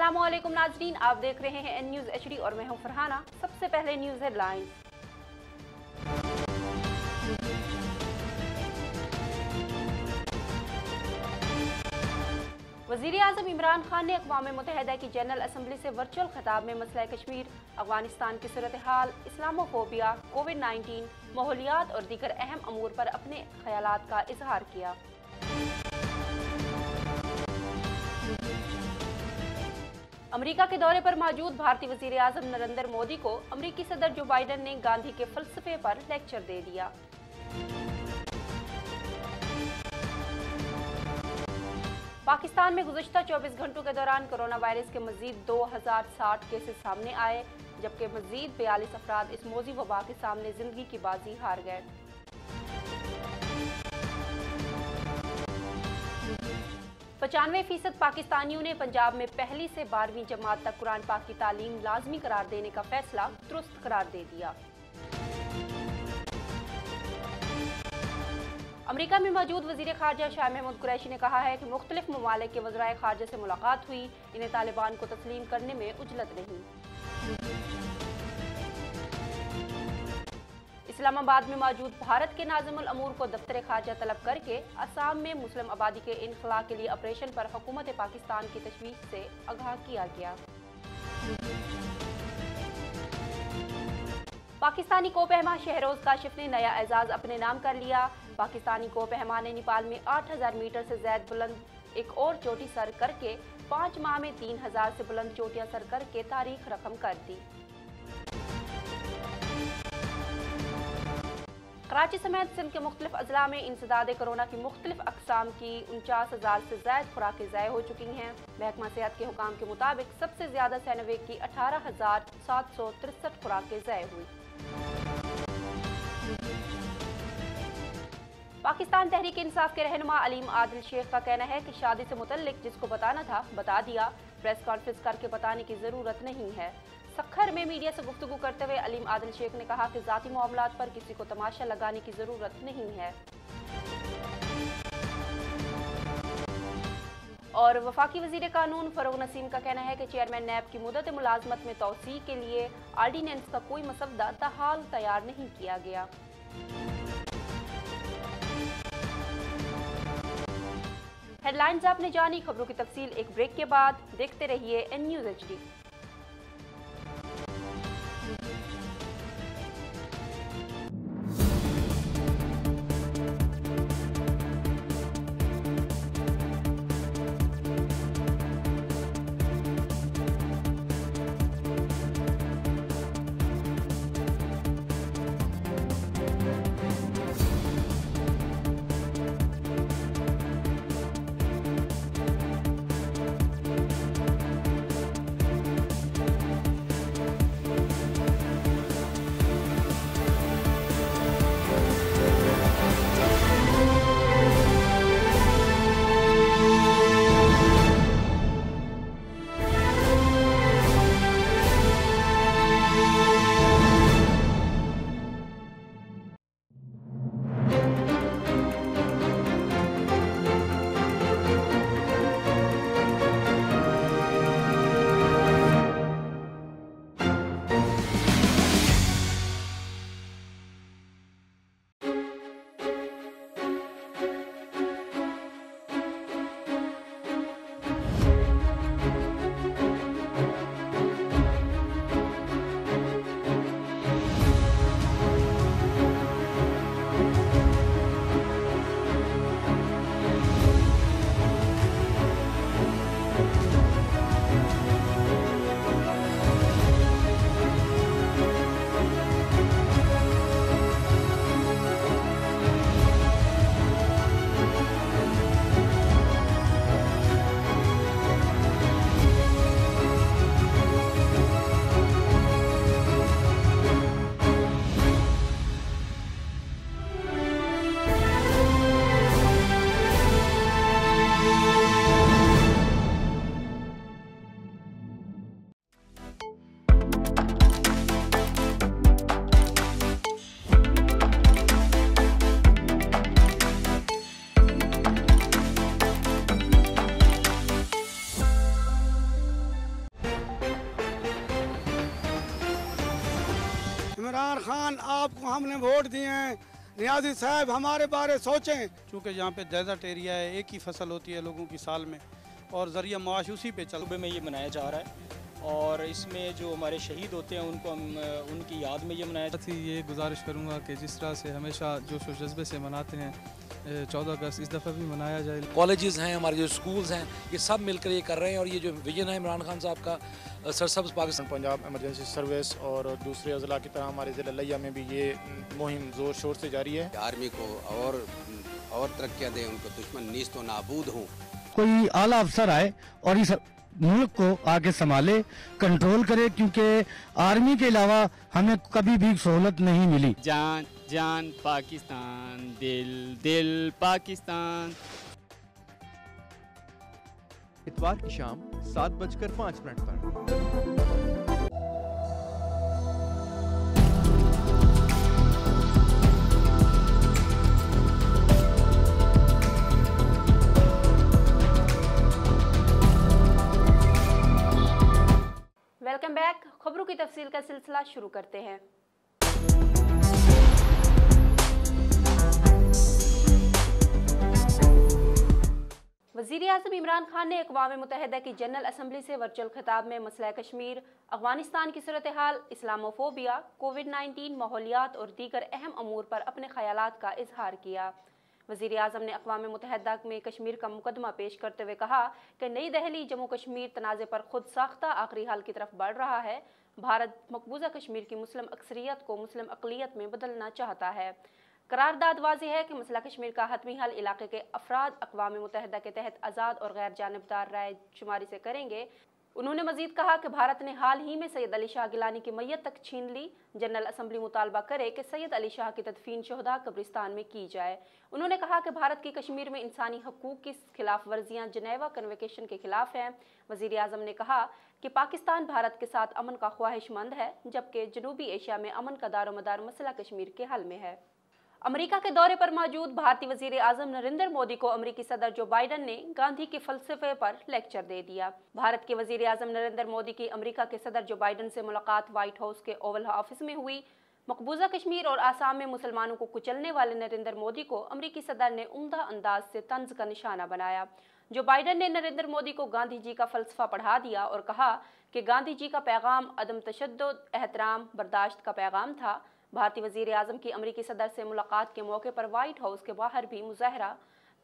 अस्सलामुअलैकुम नाजरीन, आप देख रहे हैं एन न्यूज़ HD और मैं हूं फरहाना। सबसे पहले न्यूज़ हेडलाइंस। वज़ीर-ए-आज़म इमरान खान ने अक़वाम मुत्तहिदा की जनरल असम्बली से वर्चुअल खिताब में मसला कश्मीर, अफगानिस्तान की सूरत हाल, इस्लामोफोबिया, कोविड-19, माहौलियात और दीगर अहम अमूर पर अपने ख्यालात का इजहार किया। अमेरिका के दौरे पर मौजूद भारतीय वज़ीर-ए-आज़म नरेंद्र मोदी को अमेरिकी सदर जो बाइडन ने गांधी के फ़लसफ़े पर लेक्चर दे दिया। पाकिस्तान में गुज़श्ता 24 घंटों के दौरान कोरोना वायरस के मज़ीद 2060 केसेस सामने आए, जबकि मज़ीद 42 अफराद इस मौजी वबा के सामने ज़िंदगी की बाजी हार गए। 95% पाकिस्तानियों ने पंजाब में पहली से 12वीं जमात तक कुरान पाक की तालीम लाजमी करार देने का फैसला दुरुस्त करार दे दिया। अमेरिका में मौजूद वज़ीर ख़ारजा शाह महमूद कुरैशी ने कहा है कि मुख्तलिफ ममालिक के वज़राए ख़ारजा से मुलाकात हुई, इन्हें तालिबान को तस्लीम करने में उजलत नहीं। इस्लामाबाद में मौजूद भारत के नाज़िमुल अमूर को दफ्तर ख़ारजा तलब करके असम में मुस्लिम आबादी के इनखला के लिए ऑपरेशन पर हुकूमत पाकिस्तान की तशवीश से आगाह किया गया। पाकिस्तानी कोपहमा शहरोज काशिफ ने नया एजाज अपने नाम कर लिया। पाकिस्तानी कोपहमा ने नेपाल में 8000 मीटर से ज्यादा बुलंद एक और चोटी सर करके 5 माह में 3000 से बुलंद चोटियां सर करके तारीख रकम कर दी। कराची समेत सिंध के मुख्तलिफ अजला में इंसदाद कोरोना की मुख्तलिफ अकसाम की 49,000 से ज्यादा खुराकें ज़ाया हो चुकी हैं। महकमा सेहत के हुकाम के मुताबिक सबसे ज्यादा सैनोवेक की 18,763 खुराकें ज़ाया हुई। पाकिस्तान तहरीक इंसाफ के रहनुमा अलीम आदिल शेख का कहना है कि शादी से मुतल्लिक जिसको बताना था बता दिया, प्रेस कॉन्फ्रेंस करके बताने की जरूरत नहीं है। सखर में मीडिया से गुफ्तगू करते हुए अलीम आदिल शेख ने कहा कि जाती मामलात पर किसी को तमाशा लगाने की जरूरत नहीं है। और वफाकी वजीर कानून फरोग नसीम का कहना है कि चेयरमैन नैब की मुद्दत मुलाजमत में तौसी के लिए आर्डीनेंस का कोई मसवदा ताहाल तैयार नहीं किया गया। हेडलाइंस आपने जानी, खबरों की तफसील एक ब्रेक के बाद। देखते रहिए एन न्यूज़ HD। इमरान आपको हमने वोट दिए हैं, नियाज़ी साहब हमारे बारे सोचें। चूँकि यहाँ पे डेजर्ट एरिया है, एक ही फसल होती है लोगों की साल में और ज़रिया माश उसी पे चल। सूबे में ये मनाया जा रहा है और इसमें जो हमारे शहीद होते हैं उनको हम उनकी याद में ये मनाया साथ ही ये गुजारिश करूँगा कि जिस तरह से हमेशा जोश व जज्बे से मनाते हैं 14 अगस्त इस दफ़ा भी मनाया जाए। कॉलेजेस हैं, हमारे जो स्कूल्स हैं, ये सब मिलकर ये कर रहे हैं और ये जो विजन है इमरान खान साहब का सरसब्ज़ पाकिस्तान। पंजाब इमरजेंसी सर्विस और दूसरे अज़ला की तरह हमारे ज़िला लिया में भी ये मुहिम ज़ोर शोर से जारी है। आर्मी को और तरक्कियाँ दें, उनको दुश्मन नीस्त व नाबूद हों। कोई आला अफसर आए और इस मुल्क को आगे संभाले, कंट्रोल करे, क्योंकि आर्मी के अलावा हमें कभी भी सहूलत नहीं मिली। जान जान पाकिस्तान, दिल दिल पाकिस्तान। इतवार की शाम 7:05 पर। Welcome back. खबरों की तफसील का सिलसिला शुरू करते हैं। वज़ीर-ए-आज़म इमरान खान ने अक़वाम मुत्तहिदा की जनरल असम्बली से वर्चुअल खिताब में मसला कश्मीर, अफ़गानिस्तान की सूरत हाल, इस्लामोफोबिया, कोविड-19, माहौलियात और दीगर अहम अमूर पर अपने ख़यालात का इजहार किया। वज़ीर-ए-आज़म ने अक़वाम मुत्तहिदा में कश्मीर का मुकदमा पेश करते हुए कहा कि नई दिल्ली जम्मू कश्मीर तनाज़े पर खुद साख्ता आखिरी हाल की तरफ बढ़ रहा है। भारत मकबूजा कश्मीर की मुस्लिम अक्सरियत को मुस्लिम अक़लियत में बदलना चाहता है। करारदाद वाज़ेह है कि मसला कश्मीर का हतमी हल इलाके के अफराद अक़वाम मुत्तहिदा के तहत आज़ाद और गैर जानिबदार राय शुमारी से करेंगे। उन्होंने मजीद कहा कि भारत ने हाल ही में सैयद अली शाह गिलानी की मैयत तक छीन ली। जनरल असम्बली मुतालबा करे कि सैयद अली शाह की तदफीन शहदा कब्रिस्तान में की जाए। उन्होंने कहा कि भारत की कश्मीर में इंसानी हकूक़ की खिलाफ वर्जियाँ जनेवा कन्वेंशन के खिलाफ हैं। वज़ीर-ए-आज़म ने कहा कि पाकिस्तान भारत के साथ अमन का ख्वाहिशमंद है, जबकि जनूबी एशिया में अमन का दारोमदार मसला कश्मीर के हल में है। अमेरिका के दौरे पर मौजूद भारतीय वज़ीर-ए-आज़म नरेंद्र मोदी को अमेरिकी सदर जो बाइडन ने गांधी के फ़लसफ़े पर लेक्चर दे दिया। भारत के वज़ीर-ए-आज़म नरेंद्र मोदी की अमेरिका के सदर जो बाइडन से मुलाकात व्हाइट हाउस के ओवल ऑफिस में हुई। मकबूजा कश्मीर और आसाम में मुसलमानों को कुचलने वाले नरेंद्र मोदी को अमेरिकी सदर ने उम्दा अंदाज से तंज का निशाना बनाया। जो बाइडन ने नरेंद्र मोदी को गांधी जी का फ़लसफ़ा पढ़ा दिया और कहा कि गांधी जी का पैगाम अदम तशद्दुद, एहतराम, बर्दाश्त का पैगाम था। भारतीय वज़ीर-ए-आज़म की अमेरिकी सदर से मुलाकात के मौके पर व्हाइट हाउस के बाहर भी मुज़ाहरा।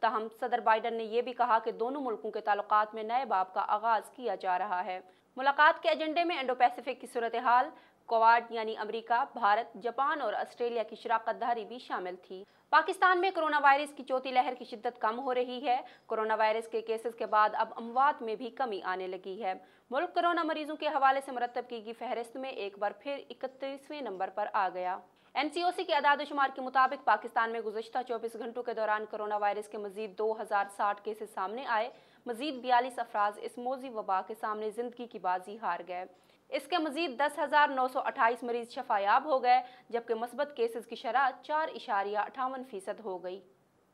ताहम सदर बाइडन ने यह भी कहा कि दोनों मुल्कों के ताल्लुकात में नए बाब का आगाज़ किया जा रहा है। मुलाकात के एजेंडे में इंडो पैसिफिक की सूरत हाल, क्वाड यानी अमेरिका, भारत, जापान और ऑस्ट्रेलिया की शराकत दारी भी शामिल थी। पाकिस्तान में कोरोना वायरस की चौथी लहर की शिद्दत कम हो रही है। कोरोना वायरस के केसेस के बाद अब अमवात में भी कमी आने लगी है। मुल्क कोरोना मरीजों के हवाले से मुरतब की गई फहरिस्त में एक बार फिर 31वें नंबर पर आ गया। NCOC के आदाद-ओ-शुमार के मुताबिक पाकिस्तान में गुज़श्ता 24 घंटों के दौरान कोरोना वायरस के मजीद 2060 केसेस सामने आए। मजीद 42 अफराज इस मौजी वबा के सामने ज़िंदगी की बाजी हार गए। इसके मजीद 10,928 मरीज शफायाब हो गए, जबकि मस्बत केसेस की शरह 4.58% हो गई।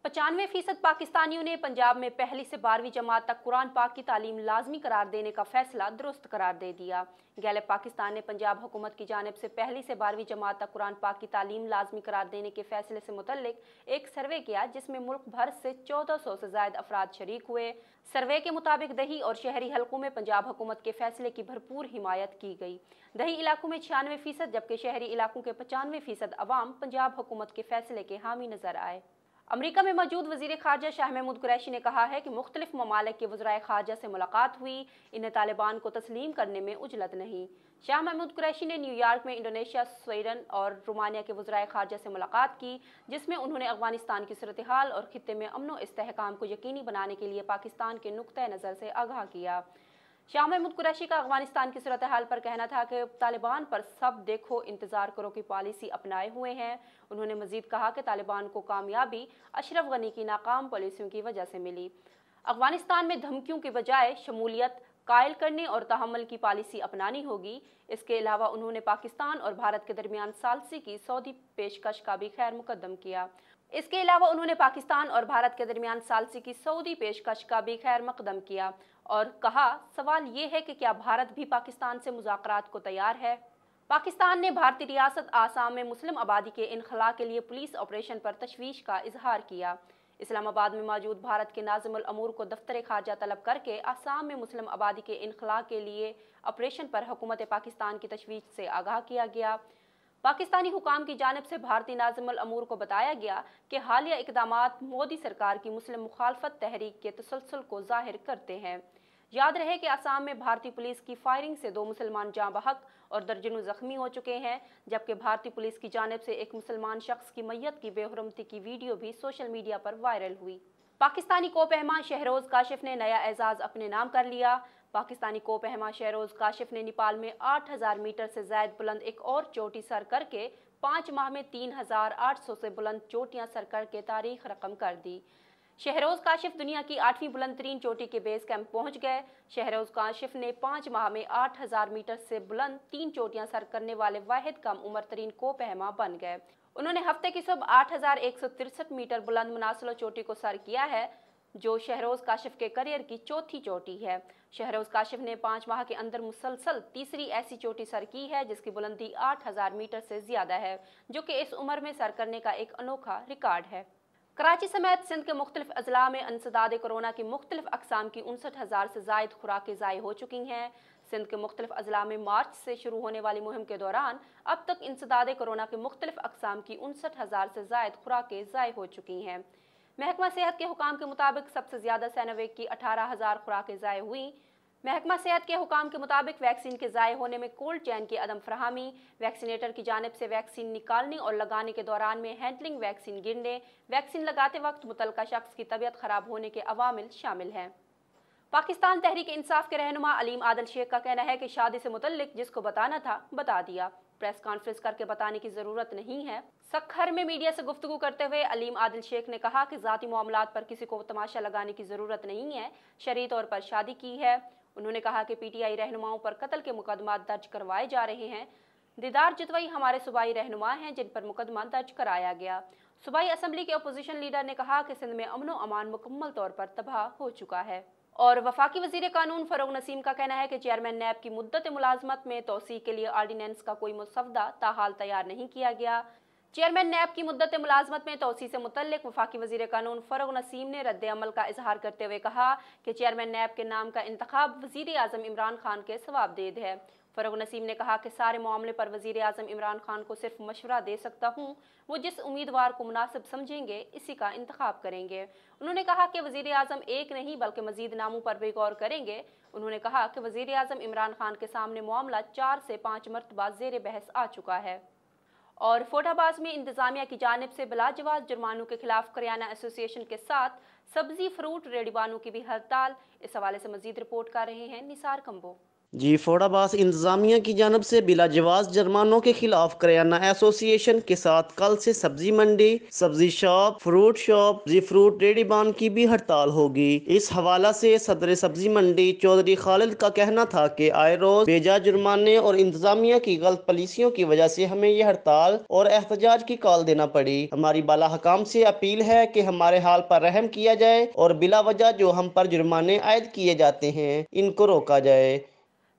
95% पाकिस्तानियों ने पंजाब में पहली से 12वीं जमात तक कुरान पाक की तालीम लाजमी करार देने का फैसला दुरुस्त करार दे दिया। गैलेब पाकिस्तान ने पंजाब हुकूमत की जानिब से पहली से 12वीं जमात तक कुरान पाक की तालीम लाजमी करार देने के फैसले से मुतल्लिक एक सर्वे किया, जिसमें मुल्क भर से 1400 से ज़ायद अफराद शरीक हुए। सर्वे के मुताबिक दही और शहरी हलकों में पंजाब हुकूमत के फैसले की भरपूर हिमायत की गई। दही इलाकों में 96%, जबकि शहरी इलाकों के 95% अवाम पंजाब हुकूमत के फैसले के हामी नजर आए। अमेरिका में मौजूद वज़ीर ख़ारजा शाह महमूद कुरैशी ने कहा है कि मुख्तलिफ ममालिक के वज़राए ख़ारजा से मुलाकात हुई, इन्हें तालिबान को तस्लीम करने में उजलत नहीं। शाह महमूद कुरैशी ने न्यूयॉर्क में इंडोनेशिया, स्वीडन और रोमानिया के वज़राए ख़ारजा से मुलाकात की, जिसमें उन्होंने अफ़गानिस्तान की सूरत हाल और खित्ते में अमन व इस्तेहकाम को यकीनी बनाने के लिए पाकिस्तान के नुक्ता नज़र से आगाह किया। शाह महमूद कुरैशी का अफ़गानिस्तान की सूरत हाल पर कहना था कि तालिबान पर सब देखो इंतज़ार करो की पॉलिसी अपनाए हुए हैं। उन्होंने मजीद कहा कि तालिबान को कामयाबी अशरफ गनी की नाकाम पॉलिसियों की वजह से मिली। अफ़गानिस्तान में धमकियों के बजाय शमूलियत कायल करने और तहम्मुल की पॉलिसी अपनानी होगी। इसके अलावा उन्होंने पाकिस्तान और भारत के दरमियान सालसी की सऊदी पेशकश का भी खैर मुकद्दम किया। इसके अलावा उन्होंने पाकिस्तान और भारत के दरमियान सालसी की सऊदी पेशकश का भी खैर मकदम किया और कहा, सवाल ये है कि क्या भारत भी पाकिस्तान से मुज़ाकरात को तैयार है। पाकिस्तान ने भारतीय रियासत आसाम में मुस्लिम आबादी के इनखला के लिए पुलिस ऑपरेशन पर तशवीश का इजहार किया। इस्लामाबाद में मौजूद भारत के नाज़िमुल अमूर को दफ्तर खारजा तलब करके आसाम में मुस्लिम आबादी के इनखला के लिए ऑपरेशन पर हुकूमत पाकिस्तान की तशवीश से आगाह किया गया। पाकिस्तानी हुकाम की जानिब से भारतीय नाज़िमुल अमूर को बताया गया कि हालिया इक़दामात मोदी सरकार की मुस्लिम मुखालफत तहरीक के तसलसल को ज़ाहिर करते हैं। याद रहे कि आसाम में भारतीय पुलिस की फायरिंग से 2 मुसलमान जाँ बहक और दर्जनों जख्मी हो चुके हैं, जबकि भारतीय पुलिस की जानिब से एक मुसलमान शख्स की मैयत की बेहुरमती की वीडियो भी सोशल मीडिया पर वायरल हुई। पाकिस्तानी कोपहमा शहरोज़ काशिफ ने नया एजाज़ अपने नाम कर लिया। पाकिस्तानी कोपहमा शहरोज़ काशिफ ने नेपाल में 8000 मीटर से ज़ायद बुलंद एक और चोटी सर करके 5 माह में 3800 से बुलंद चोटियां सर करके तारीख रकम कर दी। शहरोज़ काशिफ दुनिया की 8वीं बुलंद तरीन चोटी के बेस कैंप पहुंच गए। शहरोज़ काशिफ ने 5 माह में 8000 मीटर से बुलंद 3 चोटियां सर करने वाले वाहिद कम उम्र तरीन कोपहमा बन गए। उन्होंने हफ्ते की सुबह 8163 मीटर बुलंद मुनासिलो चोटी को सर किया है, जो शहरोज़ काशिफ के करियर की चौथी चोटी है। शहरोज़ काशिफ ने 5 माह के अंदर मुसलसल तीसरी ऐसी चोटी सर की है जिसकी बुलंदी 8000 मीटर से ज़्यादा है, जो कि इस उम्र में सर करने का एक अनोखा रिकॉर्ड है। कराची समेत सिंध के मुख्तलिफ अजला में इंसदाद कोरोना की मुख्तलिफ अकसाम की 59,000 से ज़ायद खुराकें ज़ाय हो चुकी हैं। सिंध के मुख्तलिफ अजला में मार्च से शुरू होने वाली मुहिम के दौरान अब तक इंसदाद कोरोना की मुख्तलिफ अकसाम की 59,000 से ज़ायद खुराकें ज़ाय हो चुकी हैं। महकमा सेहत के हुकाम के मुताबिक सबसे ज़्यादा सैनोवेक की 18,000 खुराकें ज़ाय हुई। महकमा सेहत के हुकाम के मुताबिक वैक्सीन के ज़ाय होने में कोल्ड चैन की अदम फराहमी, वैक्सीनेटर की जानिब से वैक्सीन निकालने और लगाने के दौरान में हैंडलिंग वैक्सीन गिरने, वैक्सीन लगाते वक्त मुतलका शख्स की तबीयत ख़राब होने के अवामिल शामिल हैं। पाकिस्तान तहरीक इंसाफ के रहनुमा अलीम आदिल शेख का कहना है कि शादी से मुतल्लिक जिसको बताना था बता दिया, प्रेस कॉन्फ्रेंस करके बताने की ज़रूरत नहीं है। सक्खर में मीडिया से गुफ्तगू करते हुए अलीम आदिल शेख ने कहा कि ज़ाती मामलात पर किसी को तमाशा लगाने की ज़रूरत नहीं है, शरई तौर पर शादी की है। उन्होंने कहा कि पीटीआई रहनुमाओं पर कत्ल के मुकदमात दर्ज करवाए जा रहे हैं। दीदार जितवई हमारे सूबाई रहनुमा हैं जिन पर मुकदमा दर्ज कराया गया। सूबाई असम्बली के अपोजिशन लीडर ने कहा कि सिंध में अमन व अमान मुकम्मल तौर पर तबाह हो चुका है। और वफाकी वज़ीर कानून फ़रोग़ नसीम का कहना है कि चेयरमैन नैब की मुद्दत मुलाजमत में तोसी के लिए आर्डीनेंस का कोई मसवदा ताहाल तैयार नहीं किया गया। चेयरमैन नैब की मुद्दत मुलाजमत में तोसी से मुतल्लिक वफाकी वज़ीर कानून फ़रोग़ नसीम ने रद्द अमल का इजहार करते हुए कहा कि चेयरमैन नैब के नाम का इंतखाब वज़ीर आज़म इमरान खान के सवाबदेद है। फ़रोग़ नसीम ने कहा कि सारे मामले पर वज़ीर आज़म इमरान खान को सिर्फ मशवरा दे सकता हूँ, वो जिस उम्मीदवार को मुनासिब समझेंगे इसी का इंतखाब करेंगे। उन्होंने कहा कि वज़ीर आज़म एक नहीं बल्कि मज़ीद नामों पर भी गौर करेंगे। उन्होंने कहा कि वज़ीर आज़म इमरान खान के सामने मामला 4 से 5 मरतबा ज़ेर बहस आ चुका है। और फोटाबाज में इंतजामिया की जानिब से बिलाजवाज जुर्मानों के खिलाफ करियाना एसोसिएशन के साथ सब्जी फ्रूट रेडीबानों की भी हड़ताल। इस हवाले से मजीद रिपोर्ट कर रहे हैं निसार कंबो। जी फोड़ाबास इंतजामिया की जानब से बिलाजवाज जुर्मानों के खिलाफ करियाना एसोसिएशन के साथ कल से सब्जी मंडी, सब्जी शॉप, सब्जी फ्रूट रेडीबान की भी हड़ताल होगी। इस हवाला से सदर सब्जी मंडी चौधरी खालिद का कहना था कि आए रोज बेजा जुर्माने और इंतजामिया की गलत पॉलिसियों की वजह से हमें ये हड़ताल और एहतजाज की कॉल देना पड़ी। हमारी बाला हकाम से अपील है कि हमारे हाल पर रहम किया जाए और बिला वजह जो हम पर जुर्माने आयद किए जाते हैं इनको रोका जाए।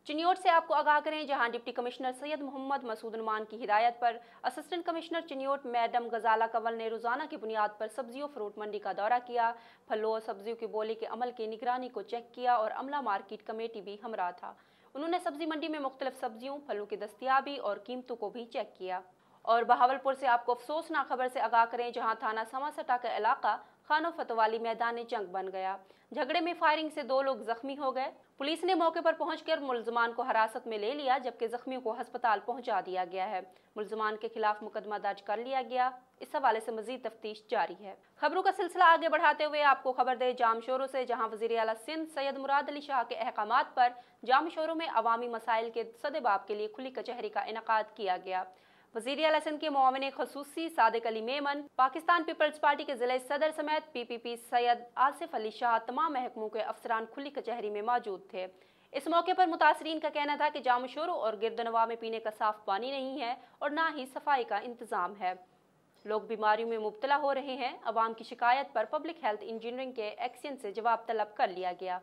चिन्योट से आपको आगाह करें, जहां डिप्टी कमिश्नर सैयद मोहम्मद मसूद नुमान की हिदायत पर असिस्टेंट कमिश्नर चिन्योट मैडम गजाला कंवल ने रोजाना की बुनियाद पर सब्जियों फ्रूट मंडी का दौरा किया। फलों और सब्जियों की बोली के अमल की निगरानी को चेक किया और अमला मार्केट कमेटी भी हमरा था। उन्होंने सब्जी मंडी में मुख्तलिफ सब्जियों फलों की दस्तियाबी और कीमतों को भी चेक किया। और बहावलपुर से आपको अफसोसनाक खबर से आगाह करें, जहां थाना समासटा का इलाका खानो फतवाली मैदान जंग बन गया। झगड़े में फायरिंग से 2 लोग जख्मी हो गए। पुलिस ने मौके पर पहुंचकर मुलजमान को हिरासत में ले लिया, जबकि जख्मियों को अस्पताल पहुंचा दिया गया है। मुलजमान के खिलाफ मुकदमा दर्ज कर लिया गया। इस हवाले से मजीद तफ्तीश जारी है। खबरों का सिलसिला आगे बढ़ाते हुए आपको खबर दे जाम शोरों से, जहां वज़ीर आला सिंध सैयद मुराद अली शाह के अहकामात पर जाम शोरों में अवामी मसाइल के सदेबाब के लिए खुली कचहरी का इनकाद किया गया। वज़ीर आला सिंध के मुआविन खसूसी सादिक अली मेमन, पाकिस्तान पीपल्स पार्टी के ज़िले सदर समेत PPP सैयद आसिफ अली शाह तमाम महकमों के अफसरान खुली कचहरी में मौजूद थे। इस मौके पर मुतासरीन का कहना था कि जाम शोरों और गिरदनवा में पीने का साफ पानी नहीं है और ना ही सफाई का इंतजाम है। लोग बीमारियों में मुब्तला हो रहे हैं। अवाम की शिकायत पर पब्लिक हेल्थ इंजीनियरिंग के एक्शन से जवाब तलब कर लिया गया।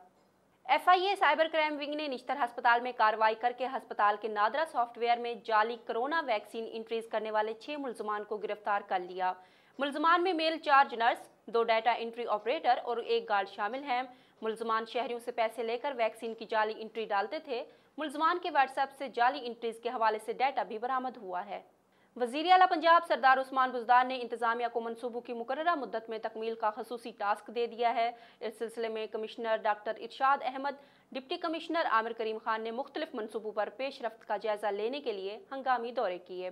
FIA साइबर क्राइम विंग ने निश्तर अस्पताल में कार्रवाई करके अस्पताल के नादरा सॉफ्टवेयर में जाली कोरोना वैक्सीन इंट्रीज करने वाले 6 मुलजमान को गिरफ्तार कर लिया। मुलजमान में male charge nurse, 2 data entry operator और 1 गार्ड शामिल हैं। मुलजमान शहरियों से पैसे लेकर वैक्सीन की जाली इंट्री डालते थे। मुलजमान के व्हाट्सएप से जाली इंट्रीज के हवाले से डाटा भी बरामद हुआ है। वज़ीर आला पंजाब सरदार उस्मान बुज़दार ने इंतजामिया को मनसूबों की मुकर्ररा मुद्दत में तकमील का खसूसी टास्क दे दिया है। इस सिलसिले में कमिश्नर डॉक्टर इरशाद अहमद, डिप्टी कमिश्नर आमिर करीम खान ने मुख्तलिफ मनसूबों पर पेशरफ्त का जायजा लेने के लिए हंगामी दौरे किए।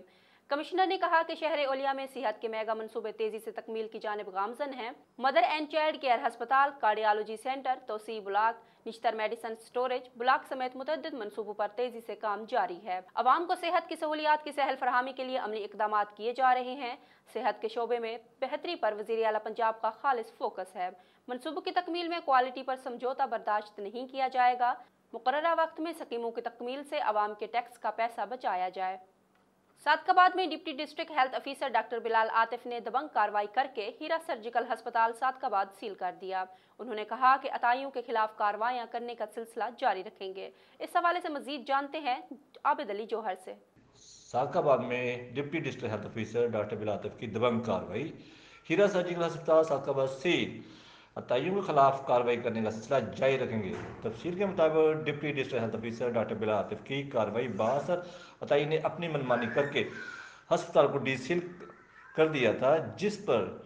कमिश्नर ने कहा कि शहर ओलिया में सेहत के मेगा मनसूबे तेजी से तकमील की जानिब गामजन हैं। मदर एंड चाइल्ड केयर अस्पताल, कार्डियोलॉजी सेंटर, तोसी ब्लॉक, निश्तर मेडिसन स्टोरेज ब्लॉक समेत मुतअद्दिद मनसूबों पर तेजी से काम जारी है। अवाम को सेहत की सहूलियात की सहल फराहमी के लिए अमली इकदाम किए जा रहे हैं। सेहत के शोबे में बेहतरी पर वज़ीर आला पंजाब का खालिस फोकस है। मनसूबों की तकमील में क्वालिटी पर समझौता बर्दाश्त नहीं किया जाएगा। मुकर्ररा वक्त में स्कीमों की तकमील से अवाम के टैक्स का पैसा बचाया जाए। सादकाबाद में deputy district health officer doctor Bilal Atif ने दबंग कार्रवाई करके हीरा सर्जिकल अस्पताल सादकाबाद सील कर दिया। उन्होंने कहा कि अताइयों के खिलाफ कार्रवाइयां करने का सिलसिला जारी रखेंगे। इस हवाले से मजीद जानते हैं आबिद अली जौहर से। सादकाबाद में deputy district health officer doctor Bilal Atif की दबंग कार्रवाई, हीरा सर्जिकल अस्पताल सादकाबाद सील, अताइयों के खिलाफ कार्रवाई करने का सिलसिला जारी रखेंगे। तफसील के मुताबिक deputy district health officer doctor Bilal Atif की कार्रवाई बासर अताई ने अपनी मनमानी करके अस्पताल को डीसील कर दिया था, जिस पर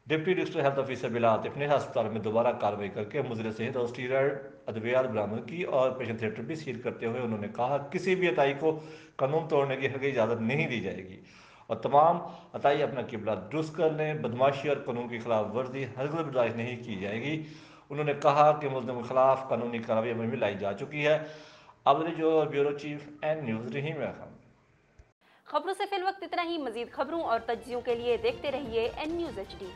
deputy district health officer Bilal Atif ने अस्पताल में दोबारा कार्रवाई करके मुज़र सेहत और स्टीरॉयड अद्वियात बरामद की और पेशेंट थिएटर भी सील करते हुए उन्होंने कहा किसी भी अताई को कानून तोड़ने की हरगिज़ इजाज़त नहीं दी जाएगी और तमाम अताई अपना किबला दुरुस्त कर लें। बदमाशी और कानून की खिलाफ वर्जी हरगिज़ बर्दाश्त नहीं की जाएगी। उन्होंने कहा कि मुल्ज़िम के खिलाफ कानूनी कार्रवाई अमल में लाई जा चुकी है। आबिद अली जौहर, ब्यूरो चीफ, एन न्यूज़, रहीम खान। खबरों से फिल वक्त इतना ही। मजीद खबरों और तज्जियों के लिए देखते रहिए एन न्यूज़ HD।